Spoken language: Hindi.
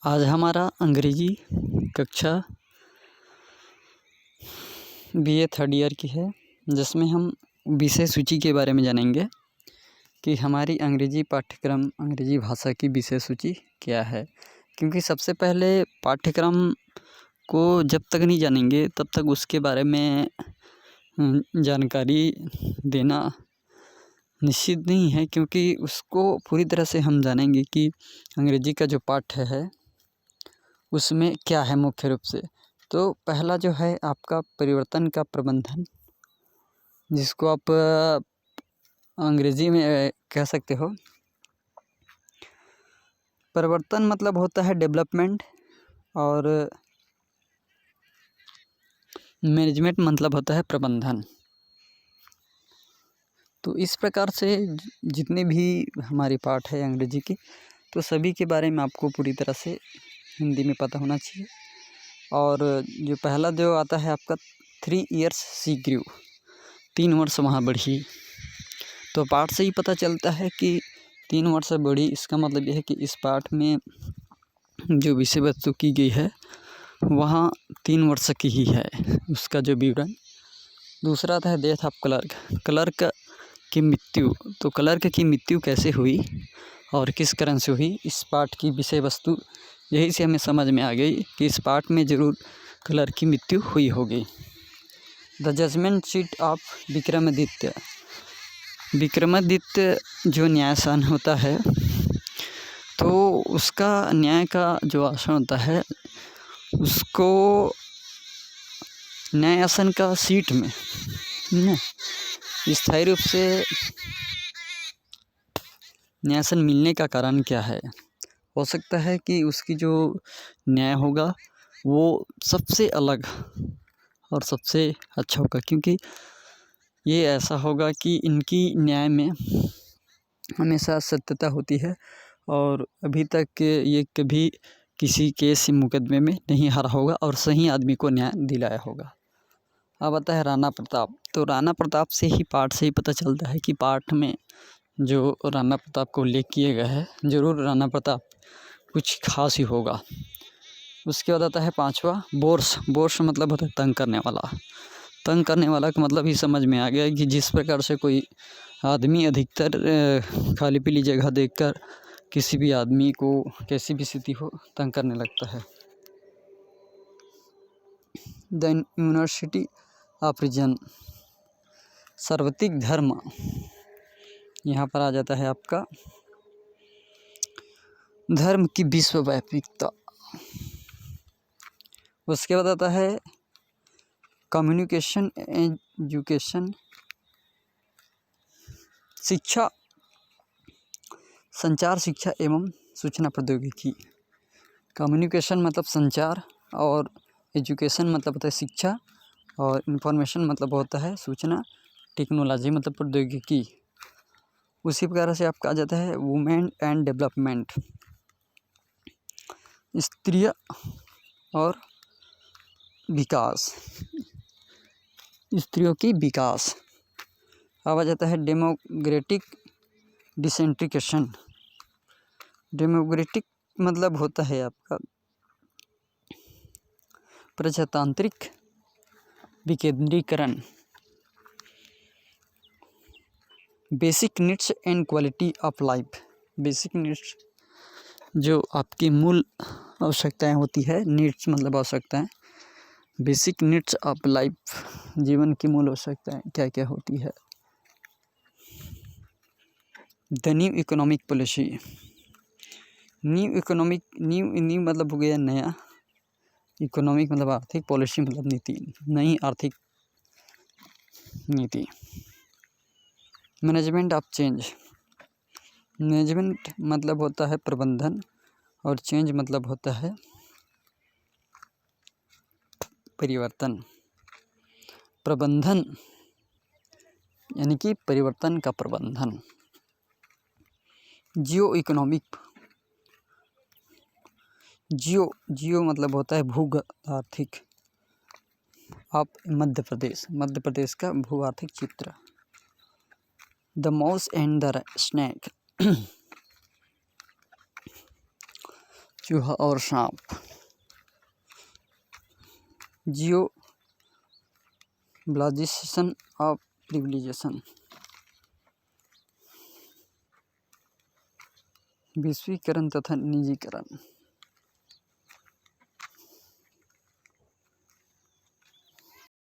आज हमारा अंग्रेजी कक्षा बीए थर्ड ईयर की है, जिसमें हम विषय सूची के बारे में जानेंगे कि हमारी अंग्रेजी पाठ्यक्रम अंग्रेजी भाषा की विषय सूची क्या है। क्योंकि सबसे पहले पाठ्यक्रम को जब तक नहीं जानेंगे तब तक उसके बारे में जानकारी देना निश्चित नहीं है, क्योंकि उसको पूरी तरह से हम जानेंगे कि अंग्रेजी का जो पाठ्य है उसमें क्या है मुख्य रूप से। तो पहला जो है आपका परिवर्तन का प्रबंधन, जिसको आप अंग्रेजी में कह सकते हो। परिवर्तन मतलब होता है डेवलपमेंट, और मैनेजमेंट मतलब होता है प्रबंधन। तो इस प्रकार से जितने भी हमारे पाठ है अंग्रेजी की, तो सभी के बारे में आपको पूरी तरह से हिंदी में पता होना चाहिए। और जो पहला जो आता है आपका 3 years सी ग्रू, 3 वर्ष वहाँ बढ़ी। तो पाठ से ही पता चलता है कि 3 वर्ष बढ़ी, इसका मतलब यह है कि इस पाठ में जो विषय वस्तु की गई है वहाँ 3 वर्ष की ही है उसका जो विवरण। दूसरा आता है डेथ ऑफ क्लर्क की मृत्यु। तो क्लर्क की मृत्यु कैसे हुई और किस कारण से हुई, इस पाठ की विषय वस्तु यही से हमें समझ में आ गई कि इस पाठ में ज़रूर क्लर्क की मृत्यु हुई होगी। The judgement seat of Vikramaditya. Vikramaditya जो न्यायासन होता है, तो उसका न्याय का जो आसन होता है उसको न्यायासन का सीट में स्थायी रूप से न्यायासन मिलने का कारण क्या है। हो सकता है कि उसकी जो न्याय होगा वो सबसे अलग और सबसे अच्छा होगा, क्योंकि ये ऐसा होगा कि इनकी न्याय में हमेशा सत्यता होती है और अभी तक ये कभी किसी केस मुकदमे में नहीं हारा होगा और सही आदमी को न्याय दिलाया होगा। अब आता है राणा प्रताप। तो राणा प्रताप से ही पाठ से ही पता चलता है कि पाठ में जो राणा प्रताप को उल्लेख किए गए हैं, ज़रूर राणा प्रताप कुछ खास ही होगा। उसके बाद आता है 5वां बोर्स मतलब होता है तंग करने वाला। तंग करने वाला का मतलब ही समझ में आ गया कि जिस प्रकार से कोई आदमी अधिकतर खाली पीली जगह देखकर किसी भी आदमी को कैसी भी स्थिति हो तंग करने लगता है। द यूनिवर्सिटी ऑफ रीजन, सार्वत्रिक धर्म, यहाँ पर आ जाता है आपका धर्म की विश्वव्यापीता। उसके बाद आता है कम्युनिकेशन एजुकेशन, शिक्षा, संचार शिक्षा एवं सूचना प्रौद्योगिकी। कम्युनिकेशन मतलब संचार, और एजुकेशन मतलब होता है शिक्षा, और इंफॉर्मेशन मतलब होता है सूचना, टेक्नोलॉजी मतलब प्रौद्योगिकी। उसी प्रकार से आपका आ जाता है वुमेन एंड डेवलपमेंट, स्त्रिय और विकास, स्त्रियों की विकास। अब आ जाता है डेमोक्रेटिक डिसेंट्रिकेशन। डेमोक्रेटिक मतलब होता है आपका प्रजातांत्रिक विकेंद्रीकरण। Basic needs and quality of life. Basic needs जो आपकी मूल आवश्यकताएं होती है, नीड्स मतलब आवश्यकताएं, बेसिक नीड्स ऑफ लाइफ जीवन की मूल आवश्यकताएं क्या क्या होती है। The new economic policy. New मतलब हो गया नया, इकोनॉमिक मतलब आर्थिक, पॉलिसी मतलब नीति, नई आर्थिक नीति। Management of change. मैनेजमेंट मतलब होता है प्रबंधन, और चेंज मतलब होता है परिवर्तन। प्रबंधन यानी कि परिवर्तन का प्रबंधन। जियो इकोनॉमिक, जियो मतलब होता है भू आर्थिक। आप मध्य प्रदेश का भू आर्थिक चित्र। The mouse and the snake. चूहा और सांप। जियोब्लाइजेशन ऑफ प्रिविलेजेशन। विश्वीकरण तथा निजीकरण।